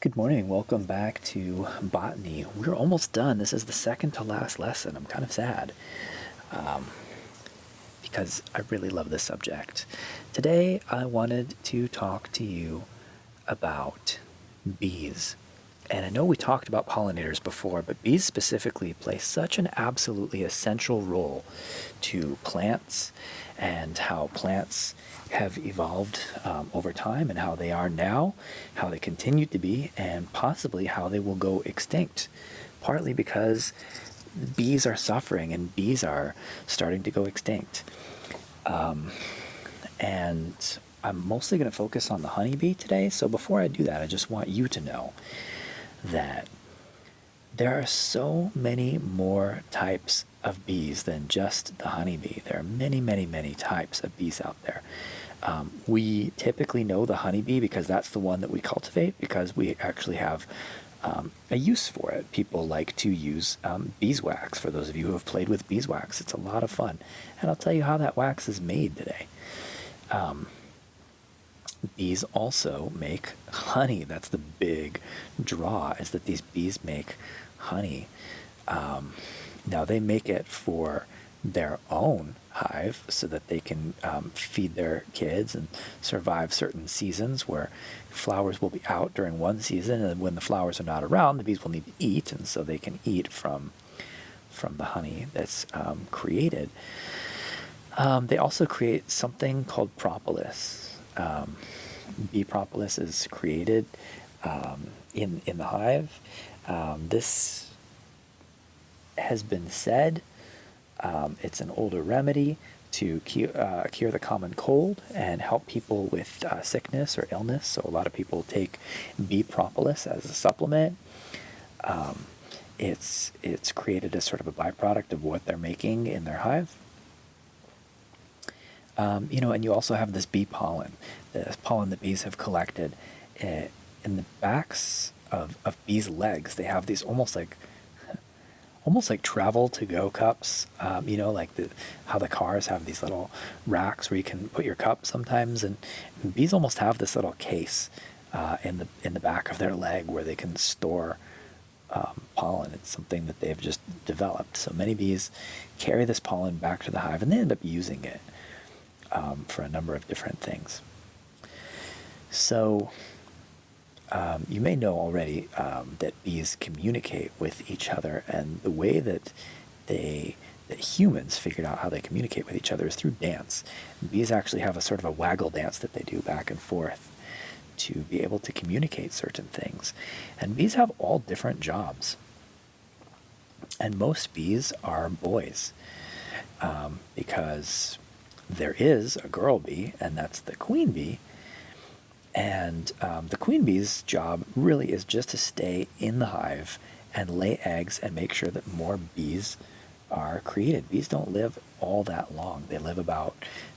Good morning. Welcome back to Botany. We're almost done. This is the second to last lesson. I'm kind of sad because I really love this subject. Today, I wanted to talk to you about bees. And I know we talked about pollinators before, but bees specifically play such an absolutely essential role to plants and how plants have evolved over time and how they are now, how they continue to be, and possibly how they will go extinct. Partly because bees are suffering and bees are starting to go extinct. And I'm mostly going to focus on the honeybee today. So before I do that, I just want you to know that there are so many more types of bees than just the honeybee. There are many, many, many types of bees out there. We typically know the honeybee because that's the one that we cultivate because we actually have a use for it. People like to use beeswax. For those of you who have played with beeswax, it's a lot of fun. And I'll tell you how that wax is made today. Bees also make honey. That's the big draw, is that these bees make honey. Now they make it for their own hive so that they can feed their kids and survive certain seasons where flowers will be out during one season, and when the flowers are not around, the bees will need to eat, and so they can eat from the honey that's created. They also create something called propolis. Bee propolis is created in the hive. This has been said. It's an older remedy to cure the common cold and help people with sickness or illness. So a lot of people take bee propolis as a supplement. It's created as sort of a byproduct of what they're making in their hive. And you also have this bee pollen, the pollen that bees have collected. In the backs of bees' legs, they have these almost like travel to go cups. Like how the cars have these little racks where you can put your cup sometimes, and bees almost have this little case in the back of their leg where they can store pollen. It's something that they've just developed. So many bees carry this pollen back to the hive, and they end up using it for a number of different things. So you may know already that bees communicate with each other, and the way that humans figured out how they communicate with each other is through dance. Bees actually have a sort of a waggle dance that they do back and forth to be able to communicate certain things. And bees have all different jobs. And most bees are boys because there is a girl bee, and that's the queen bee. And the queen bee's job really is just to stay in the hive and lay eggs and make sure that more bees are created. Bees don't live all that long. They live about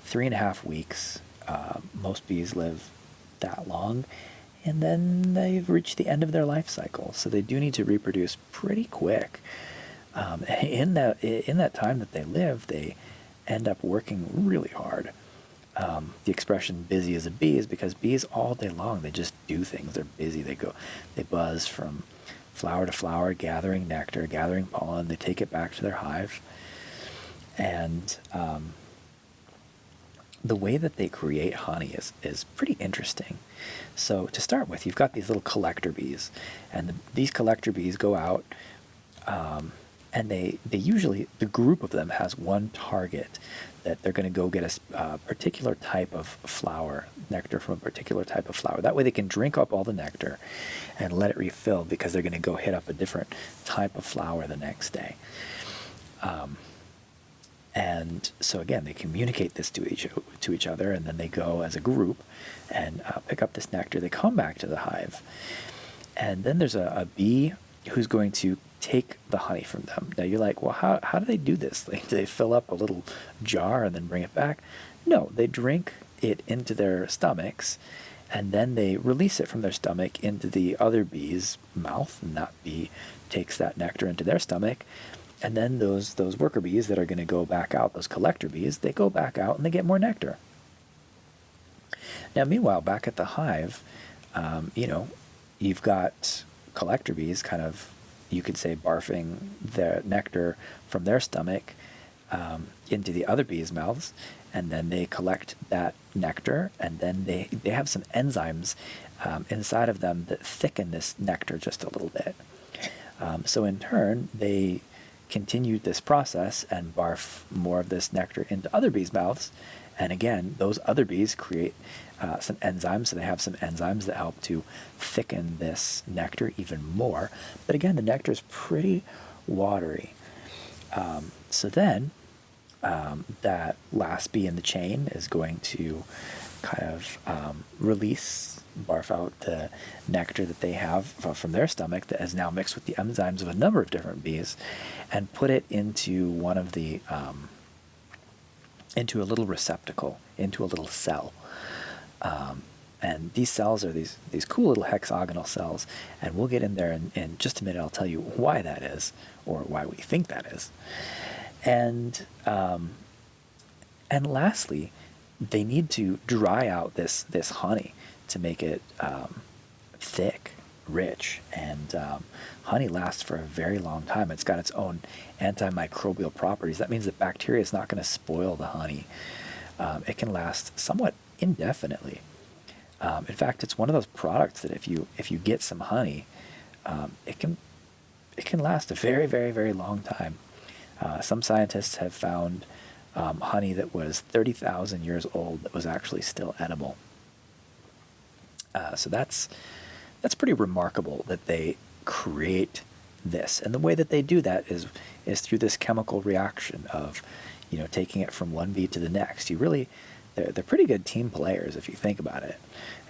3.5 weeks. Most bees live that long, and then they've reached the end of their life cycle. So they do need to reproduce pretty quick. In that time that they live, they end up working really hard. The expression busy as a bee is because bees all day long, they just do things. They're busy. They buzz from flower to flower, gathering nectar, gathering pollen. They take it back to their hive. And the way that they create honey is pretty interesting. So to start with, you've got these little collector bees. And these collector bees go out, and they usually, the group of them has one target that they're going to go get a particular type of flower, nectar from a particular type of flower. That way they can drink up all the nectar and let it refill, because they're going to go hit up a different type of flower the next day. And so again, they communicate this to each other, and then they go as a group and pick up this nectar. They come back to the hive, and then there's a bee who's going to take the honey from them. Now you're like, well, how do they do this? Like, do they fill up a little jar and then bring it back? No, they drink it into their stomachs, and then they release it from their stomach into the other bee's mouth, and that bee takes that nectar into their stomach. And then those worker bees that are going to go back out, those collector bees, they go back out and they get more nectar. Now, meanwhile, back at the hive, you've got collector bees kind of, you could say, barfing the nectar from their stomach into the other bees' mouths, and then they collect that nectar, and then they have some enzymes inside of them that thicken this nectar just a little bit. So in turn, they continue this process and barf more of this nectar into other bees' mouths. And again, those other bees create some enzymes, so they have some enzymes that help to thicken this nectar even more. But again, the nectar is pretty watery. So then that last bee in the chain is going to kind of barf out the nectar that they have from their stomach that is now mixed with the enzymes of a number of different bees, and put it into one of the into a little receptacle, into a little cell. And these cells are these cool little hexagonal cells, and we'll get in there in just a minute. I'll tell you why that is, or why we think that is. And lastly, they need to dry out this honey to make it thick, rich, and honey lasts for a very long time. It's got its own antimicrobial properties. That means that bacteria is not going to spoil the honey. It can last somewhat indefinitely. In fact, it's one of those products that if you get some honey, it can last a very, very, very long time. Some scientists have found honey that was 30,000 years old that was actually still edible. So that's pretty remarkable that they create this, and the way that they do that is through this chemical reaction of, taking it from one bee to the next. They're pretty good team players if you think about it.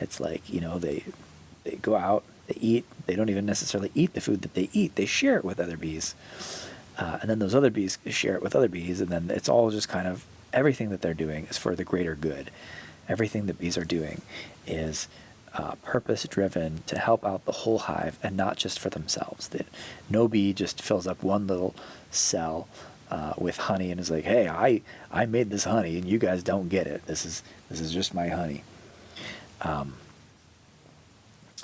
It's like, they go out, they eat. They don't even necessarily eat the food that they eat. They share it with other bees, and then those other bees share it with other bees, and then it's all just kind of, everything that they're doing is for the greater good. Everything that bees are doing is purpose-driven to help out the whole hive, and not just for themselves. That no bee just fills up one little cell with honey and is like, "Hey, I made this honey, and you guys don't get it. This is just my honey."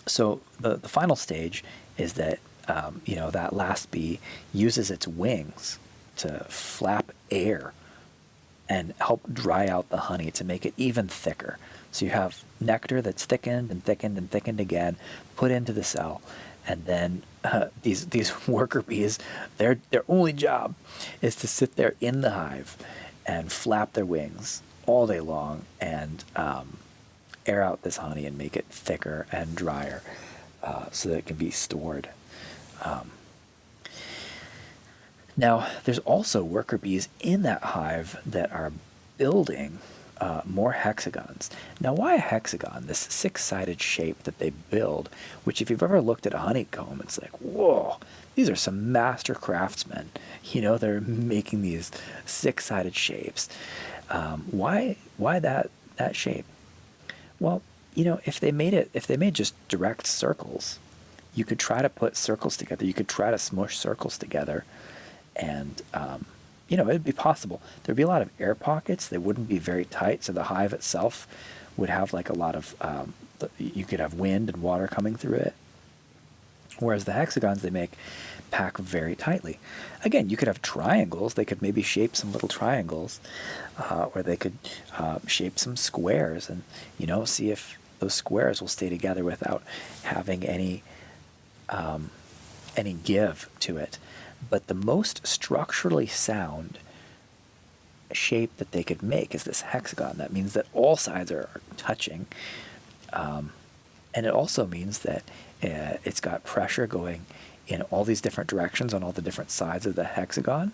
So the final stage is that that last bee uses its wings to flap air and help dry out the honey to make it even thicker. So you have nectar that's thickened and thickened and thickened again, put into the cell, and then these worker bees, their only job is to sit there in the hive and flap their wings all day long and air out this honey and make it thicker and drier, so that it can be stored. Now, there's also worker bees in that hive that are building more hexagons. Now, why a hexagon? This six-sided shape that they build, which if you've ever looked at a honeycomb, it's like, whoa, these are some master craftsmen. They're making these six-sided shapes. Why that shape? Well, if they made just direct circles, you could try to put circles together. You could try to smush circles together, and it'd be possible. There'd be a lot of air pockets. They wouldn't be very tight, so the hive itself would have like a lot of, you could have wind and water coming through it. Whereas the hexagons they make pack very tightly. Again, you could have triangles. They could maybe shape some little triangles, or they could shape some squares and, see if those squares will stay together without having any give to it. But the most structurally sound shape that they could make is this hexagon. That means that all sides are touching. And it also means that it's got pressure going in all these different directions on all the different sides of the hexagon.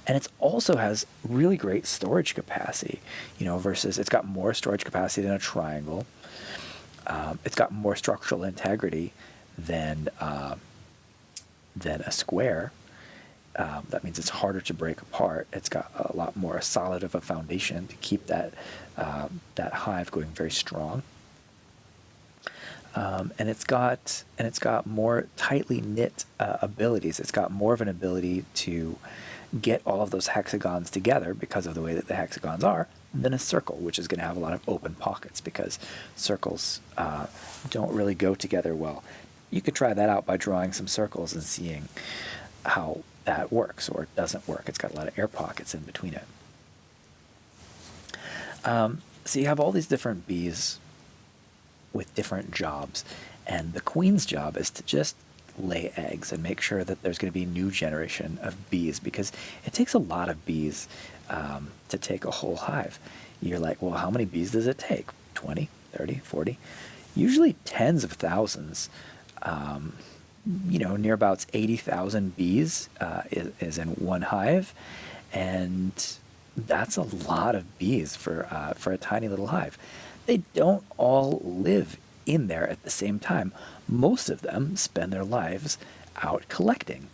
And it also has really great storage capacity, versus it's got more storage capacity than a triangle. It's got more structural integrity than a square. That means it's harder to break apart. It's got a lot more solid of a foundation to keep that hive going very strong. And it's got more tightly knit abilities. It's got more of an ability to get all of those hexagons together because of the way that the hexagons are than a circle, which is going to have a lot of open pockets because circles don't really go together well. You could try that out by drawing some circles and seeing how that works or doesn't work. It's got a lot of air pockets in between it. So you have all these different bees with different jobs, and the queen's job is to just lay eggs and make sure that there's going to be a new generation of bees, because it takes a lot of bees to take a whole hive. You're like, well, how many bees does it take? 20, 30, 40? Usually tens of thousands. Nearabouts 80,000 bees is in one hive, and that's a lot of bees for a tiny little hive. They don't all live in there at the same time. Most of them spend their lives out collecting.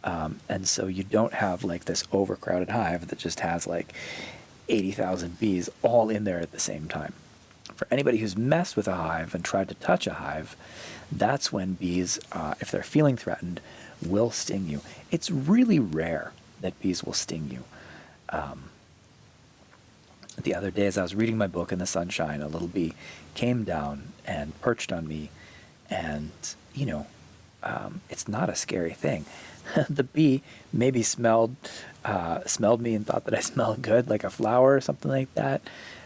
And so you don't have like this overcrowded hive that just has like 80,000 bees all in there at the same time. For anybody who's messed with a hive and tried to touch a hive, that's when bees, if they're feeling threatened, will sting you. It's really rare that bees will sting you. The other day, as I was reading my book in the sunshine, a little bee came down and perched on me, and it's not a scary thing. The bee maybe smelled me and thought that I smelled good, like a flower or something like that.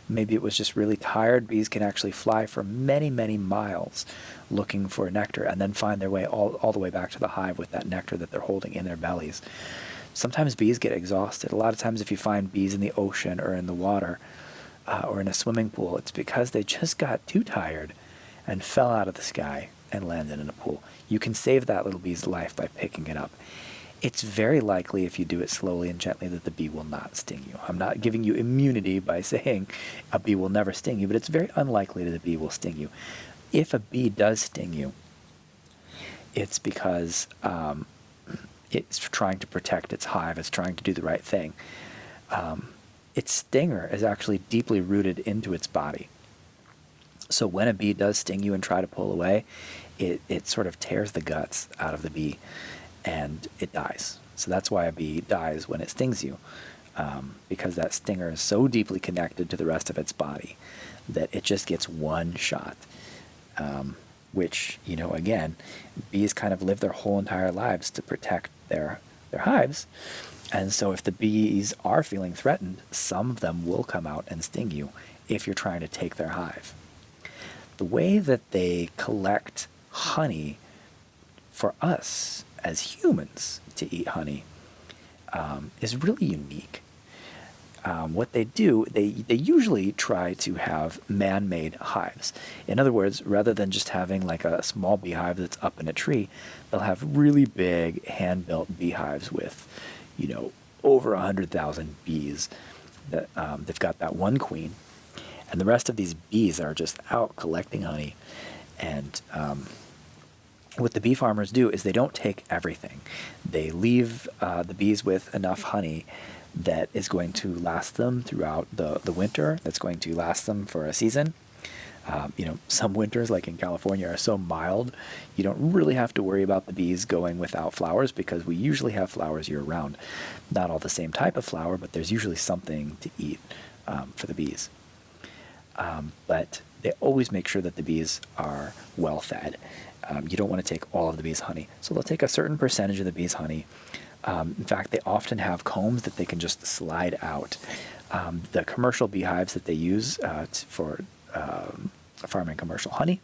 Maybe it was just really tired. Bees can actually fly for many, many miles looking for nectar and then find their way all the way back to the hive with that nectar that they're holding in their bellies. Sometimes bees get exhausted. A lot of times if you find bees in the ocean or in the water or in a swimming pool, it's because they just got too tired and fell out of the sky and landed in a pool. You can save that little bee's life by picking it up. It's very likely, if you do it slowly and gently, that the bee will not sting you. I'm not giving you immunity by saying a bee will never sting you, but it's very unlikely that a bee will sting you. If a bee does sting you, it's because it's trying to protect its hive. It's trying to do the right thing. Its stinger is actually deeply rooted into its body. So when a bee does sting you and try to pull away, it sort of tears the guts out of the bee, and it dies. So that's why a bee dies when it stings you, because that stinger is so deeply connected to the rest of its body that it just gets one shot. Which, again, bees kind of live their whole entire lives to protect their hives. And so if the bees are feeling threatened, some of them will come out and sting you if you're trying to take their hive. The way that they collect honey for us as humans to eat honey is really unique. What they do, they usually try to have man-made hives. In other words, rather than just having like a small beehive that's up in a tree, they'll have really big hand-built beehives with, over 100,000 bees. That they've got that one queen, and the rest of these bees are just out collecting honey. And what the bee farmers do is they don't take everything. They leave the bees with enough honey that is going to last them throughout the winter, that's going to last them for a season. Some winters, like in California, are so mild, you don't really have to worry about the bees going without flowers, because we usually have flowers year-round. Not all the same type of flower, but there's usually something to eat for the bees. But they always make sure that the bees are well-fed. You don't want to take all of the bees' honey. So they'll take a certain percentage of the bees' honey. In fact, they often have combs that they can just slide out. The commercial beehives that they use for farming commercial honey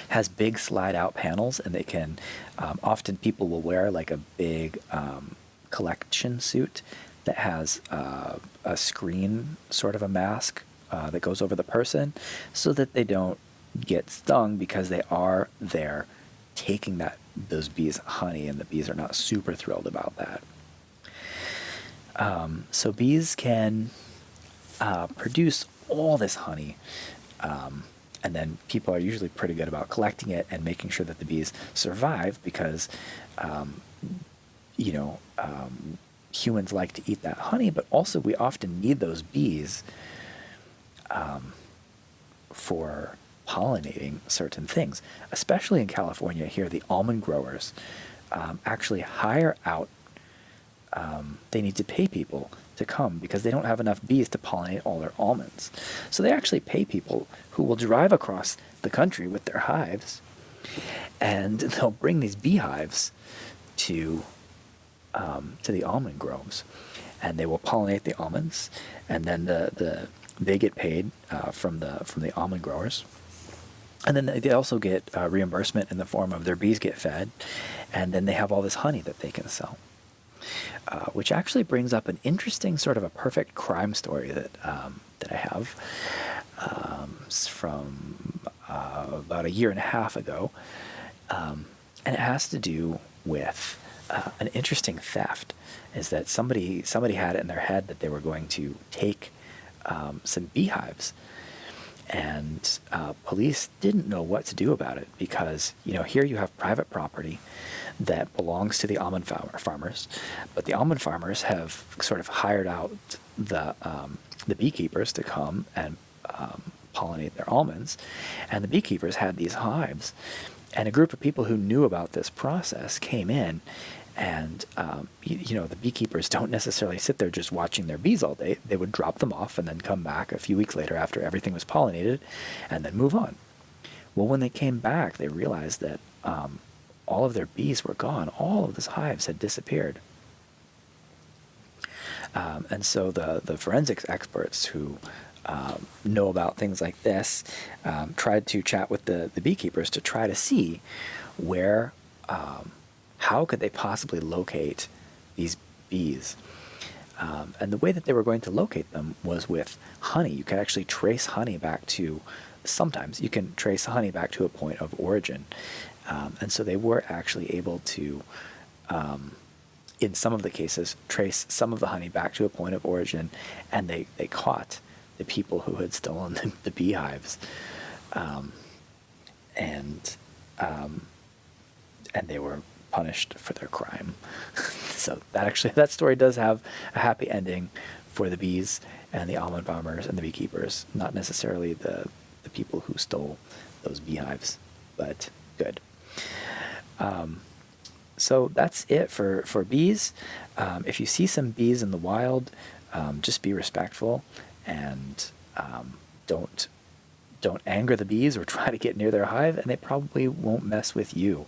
has big slide-out panels, and they can, often people will wear like a big collection suit that has a screen, sort of a mask that goes over the person, so that they don't get stung, because they are there taking those bees' honey, and the bees are not super thrilled about that. So bees can produce all this honey, and then people are usually pretty good about collecting it and making sure that the bees survive, because humans like to eat that honey, but also we often need those bees for pollinating certain things. Especially in California here, the almond growers actually hire out, they need to pay people to come because they don't have enough bees to pollinate all their almonds. So they actually pay people who will drive across the country with their hives And they'll bring these beehives to the almond groves, and they will pollinate the almonds, and then they get paid from the almond growers, and then they also get reimbursement in the form of their bees get fed, and then they have all this honey that they can sell. Which actually brings up an interesting sort of a perfect crime story that I have. It's from about a year and a half ago, and it has to do with an interesting theft. Is that somebody had it in their head that they were going to take some beehives, and police didn't know what to do about it, because here you have private property that belongs to the almond farmers, but the almond farmers have sort of hired out the beekeepers to come and pollinate their almonds, and the beekeepers had these hives, and a group of people who knew about this process came in, and the beekeepers don't necessarily sit there just watching their bees all day. They would drop them off and then come back a few weeks later after everything was pollinated, and then move on. Well, when they came back, they realized that all of their bees were gone. All of these hives had disappeared. And so the forensics experts who know about things like this tried to chat with the beekeepers to try to see where, how could they possibly locate these bees. And the way that they were going to locate them was with honey. You could actually trace honey back to, sometimes you can trace honey back to a point of origin. And so they were actually able to, in some of the cases, trace some of the honey back to a point of origin, and they caught the people who had stolen the beehives. And they were punished for their crime. So that story does have a happy ending for the bees and the almond farmers and the beekeepers, not necessarily the people who stole those beehives, but good. So that's it for bees. If you see some bees in the wild, just be respectful, and don't anger the bees or try to get near their hive, and they probably won't mess with you.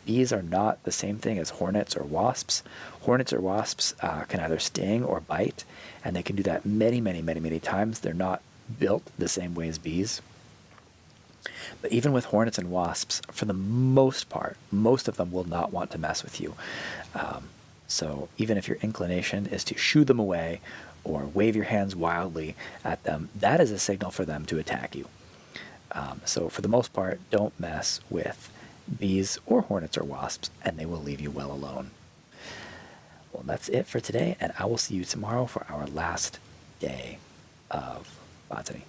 Bees are not the same thing as hornets or wasps. Hornets or wasps can either sting or bite, and they can do that many, many, many, many times. They're not built the same way as bees. But even with hornets and wasps, for the most part, most of them will not want to mess with you. So even if your inclination is to shoo them away or wave your hands wildly at them, that is a signal for them to attack you. So for the most part, don't mess with bees or hornets or wasps, and they will leave you well alone. Well, that's it for today, and I will see you tomorrow for our last day of botany.